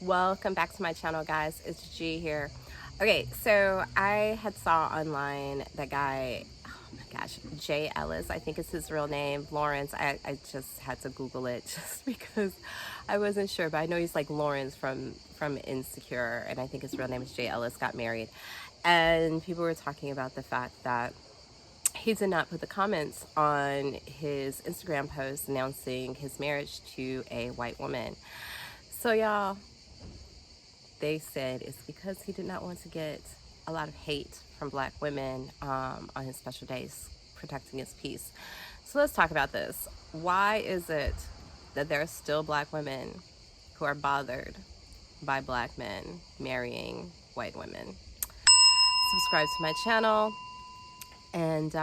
Welcome back to my channel, guys. It's G here. Okay, so I had saw online that guy, oh my gosh, Jay Ellis, I think is his real name, Lawrence. I just had to Google it just because I wasn't sure, but I know he's like Lawrence from Insecure, and I think his real name is Jay Ellis, got married. And people were talking about the fact that he did not put the comments on his Instagram post announcing his marriage to a white woman. So y'all, they said it's because he did not want to get a lot of hate from black women on his special days, protecting his peace. So let's talk about this. Why is it that there are still black women who are bothered by black men marrying white women? Subscribe to my channel and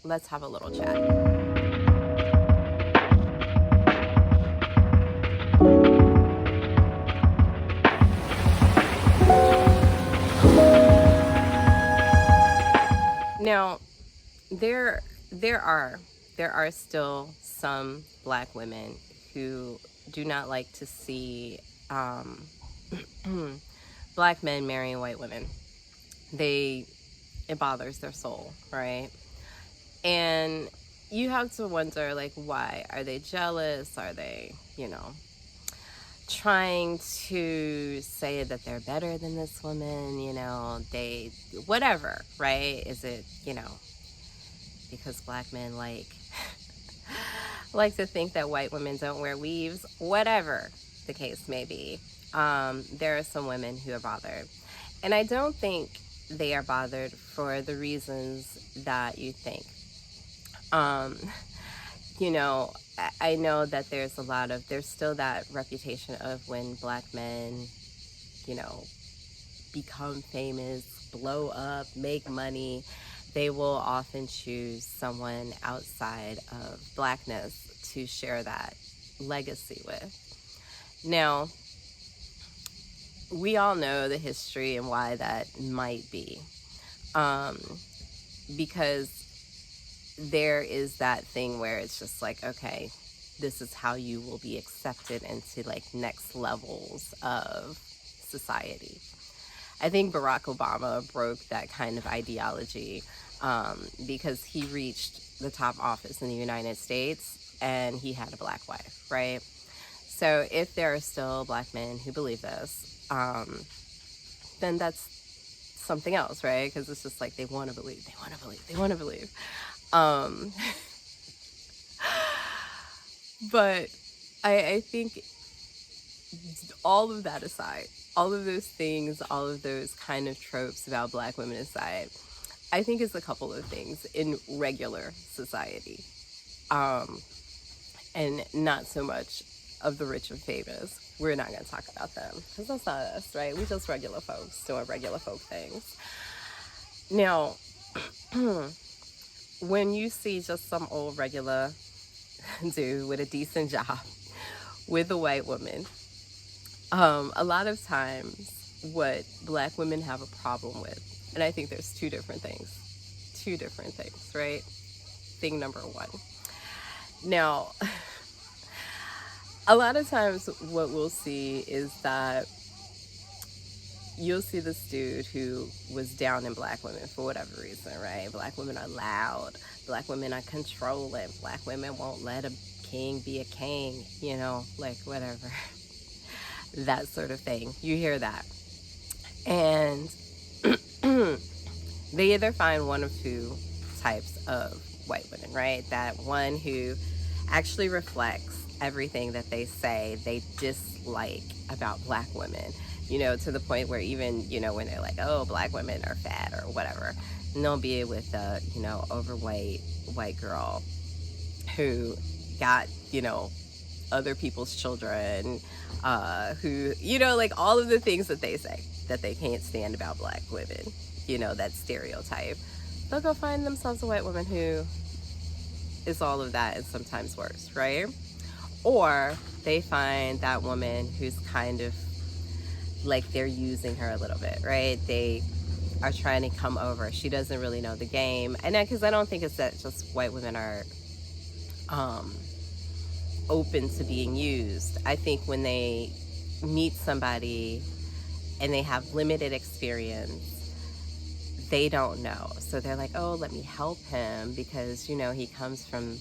let's have a little chat. Now, there are still some black women who do not like to see black men marrying white women. It bothers their soul, right? And you have to wonder, like, why? Are they jealous? Are they, trying to say that they're better than this woman? They, whatever, right? Is it, because black men like to think that white women don't wear weaves? Whatever the case may be, there are some women who are bothered. And I don't think they are bothered for the reasons that you think. I know that there's still that reputation of when black men, become famous, blow up, make money, they will often choose someone outside of blackness to share that legacy with. Now, we all know the history and why that might be. Because there is that thing where it's just like, okay, this is how you will be accepted into like next levels of society. I think Barack Obama broke that kind of ideology because he reached the top office in the United States and he had a black wife, right? So if there are still black men who believe this, then that's something else, right? Because it's just like they want to believe. But I think all of that aside, all of those things, all of those kind of tropes about black women aside, I think it's a couple of things in regular society, and not so much of the rich and famous. We're not going to talk about them because that's not us, right? We just regular folks doing regular folk things. Now, when you see just some old regular dude with a decent job with a white woman, a lot of times what black women have a problem with, and I think there's two different things, right? Thing number one. Now, a lot of times what we'll see is that you'll see this dude who was down in black women for whatever reason, right? Black women are loud. Black women are controlling. Black women won't let a king be a king, like whatever. That sort of thing. You hear that. And they either find one of two types of white women, right? That one who actually reflects everything that they say they dislike about black women, to the point where even, when they're like, oh, black women are fat or whatever, and they'll be with a, overweight white girl who got, other people's children, who, like all of the things that they say that they can't stand about black women, that stereotype. They'll go find themselves a white woman who is all of that and sometimes worse, right? Or they find that woman who's kind of like they're using her a little bit, right? They are trying to come over. She doesn't really know the game. And because I don't think it's that just white women are open to being used. I think when they meet somebody and they have limited experience, they don't know. So they're like, oh, let me help him because, you know, he comes from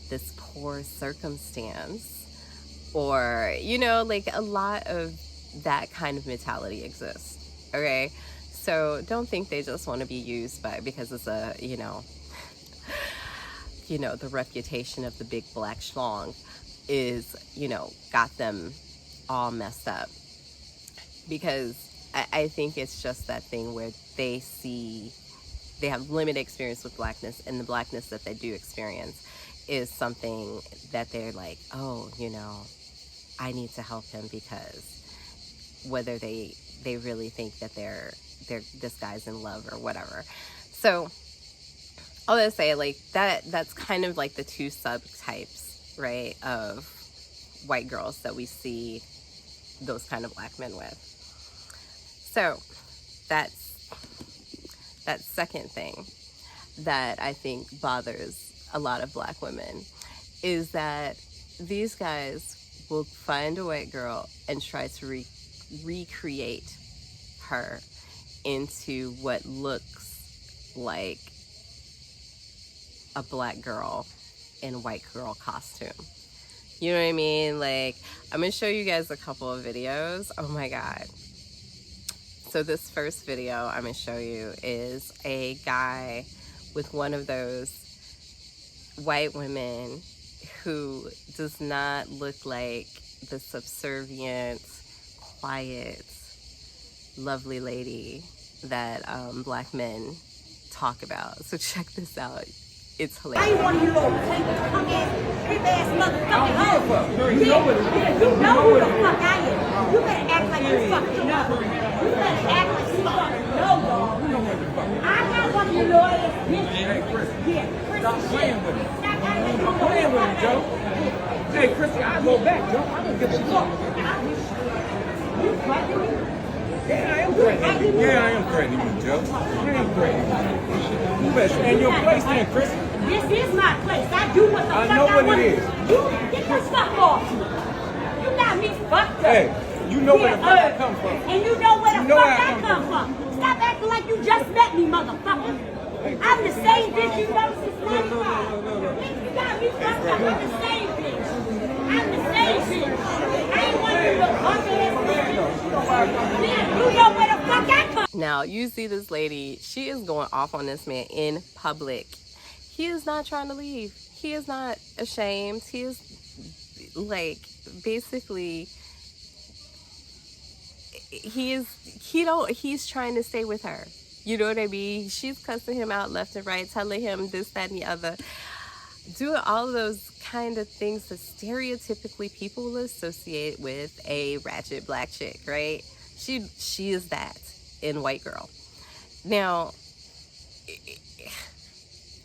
this poor circumstance. Or, you know, like a lot of that kind of mentality exists. Okay? So don't think they just want to be used because it's a, you know, the reputation of the big black schlong is, you know, got them all messed up. Because I think it's just that thing where they have limited experience with blackness, and the blackness that they do experience is something that they're like, oh, you know, I need to help him, because whether they really think that this guy's in love or whatever. So all that to say, like, that's kind of like the two subtypes, right, of white girls that we see those kind of black men with. So that's that second thing that I think bothers a lot of black women, is that these guys will find a white girl and try to recreate her into what looks like a black girl in white girl costume. You know what I mean? Like, I'm gonna show you guys a couple of videos. Oh my God. So this first video I'm gonna show you is a guy with one of those white women who does not look like the subservient, quiet, lovely lady that black men talk about. So check this out. It's hilarious. I ain't one of you little punk ass, creep ass motherfucking hoes. You know who the fuck I am. You better act like you fucking know. You better act like you fucking know, dog. I'm not one of you little ass bitches. Hey, Chris. Yeah, Chris. Stop playing with him. Stop Playing with him, Joe. Hey, Chrissy, I'll go back, Joe. I don't give a fuck. You fucking me? Yeah, I am threatening you. Yeah, I am threatening you, Joe. I am threatening you. You better stay in your place then, Chrissy. This is my place. I do what the fuck I know what want. it is. You get your stuff off. You got me fucked up. Hey, you know where the fuck I come from. And you know where the You know fuck where I I come from. Stop acting like you just met me, motherfucker. I'm the same bitch you know since 95. You got me fucked up. I'm the same bitch. I'm the same bitch. I ain't one of you little punk ass bitches. Yeah, you know where the fuck I come from. Now, you see this lady, she is going off on this man in public. He is not trying to leave. He is not ashamed. He is, like, basically, he's trying to stay with her. You know what I mean? She's cussing him out left and right, telling him this, that, and the other. Doing all of those kind of things that stereotypically people will associate with a ratchet black chick, right? She is that in white girl. Now,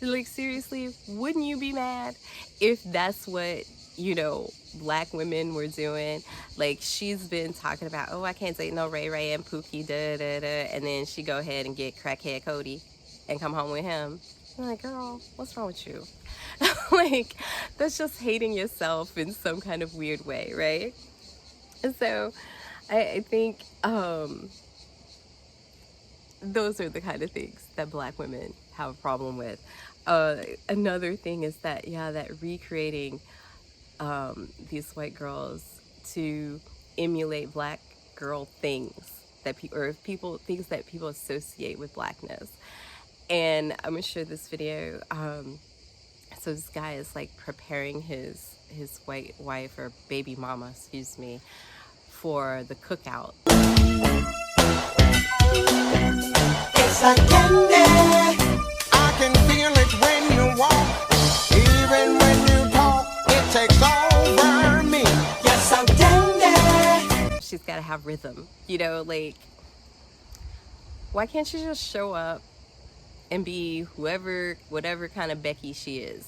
like, seriously, wouldn't you be mad if that's what, you know, black women were doing? Like, she's been talking about, oh, I can't date no Ray Ray and Pookie, and then she go ahead and get crackhead Cody and come home with him. I'm like, girl, what's wrong with you? Like, that's just hating yourself in some kind of weird way, right? And so I think those are the kind of things that black women have a problem with. Another thing is that, that recreating these white girls to emulate black girl things that things that people associate with blackness. And I'm gonna show this video. So this guy is like preparing his white wife, or baby mama, excuse me, for the cookout. It's like candy. I can feel it when you walk, even when you talk. It takes over me. Yes, I'm candy. She's got to have rhythm, you know. Like, why can't she just show up and be whatever kind of Becky she is?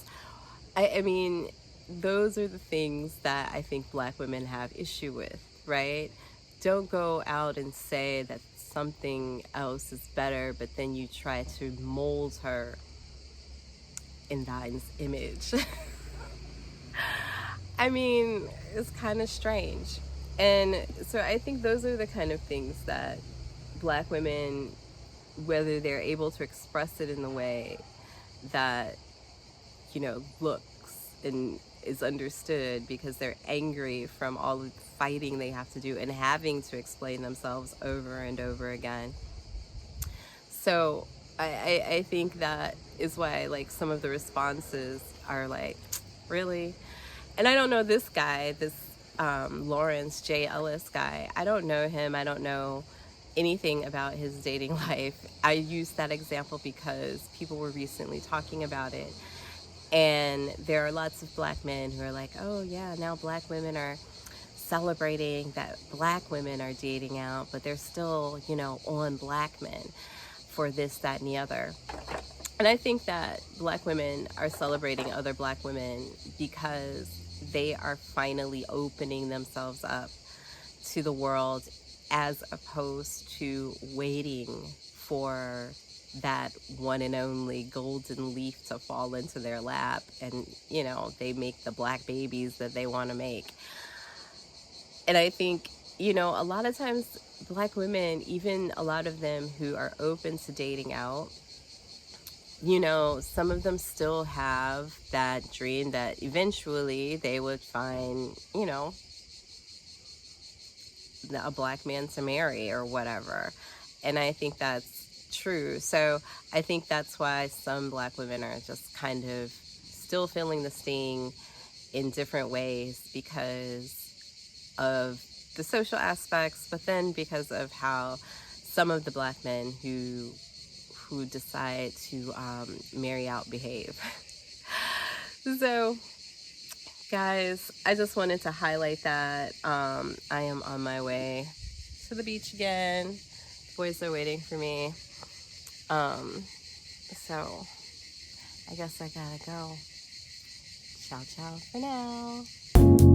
I mean, those are the things that I think black women have issue with, right? Don't go out and say that something else is better, but then you try to mold her in thine's image. I mean, it's kind of strange. And so I think those are the kind of things that Black women, whether they're able to express it in the way that, you know, looks and is understood because they're angry from all of the fighting they have to do and having to explain themselves over and over again. So I think that is why, like, some of the responses are like, really? And I don't know this guy, this Lawrence Jay Ellis guy. I don't know him. I don't know anything about his dating life. I used that example because people were recently talking about it. And there are lots of Black men who are like, oh yeah, now Black women are celebrating that Black women are dating out, but they're still, you know, on Black men for this, that, and the other. And I think that Black women are celebrating other Black women because they are finally opening themselves up to the world, as opposed to waiting for that one and only golden leaf to fall into their lap and, you know, they make the Black babies that they want to make. And I think, you know, a lot of times Black women, even a lot of them who are open to dating out, you know, some of them still have that dream that eventually they would find, you know, a Black man to marry or whatever. And I think that's true. So I think that's why some Black women are just kind of still feeling the sting in different ways because of the social aspects, but then because of how some of the Black men who decide to marry out behave. So guys, I just wanted to highlight that. I am on my way to the beach again. The boys are waiting for me. So I guess I gotta go. Ciao, ciao for now.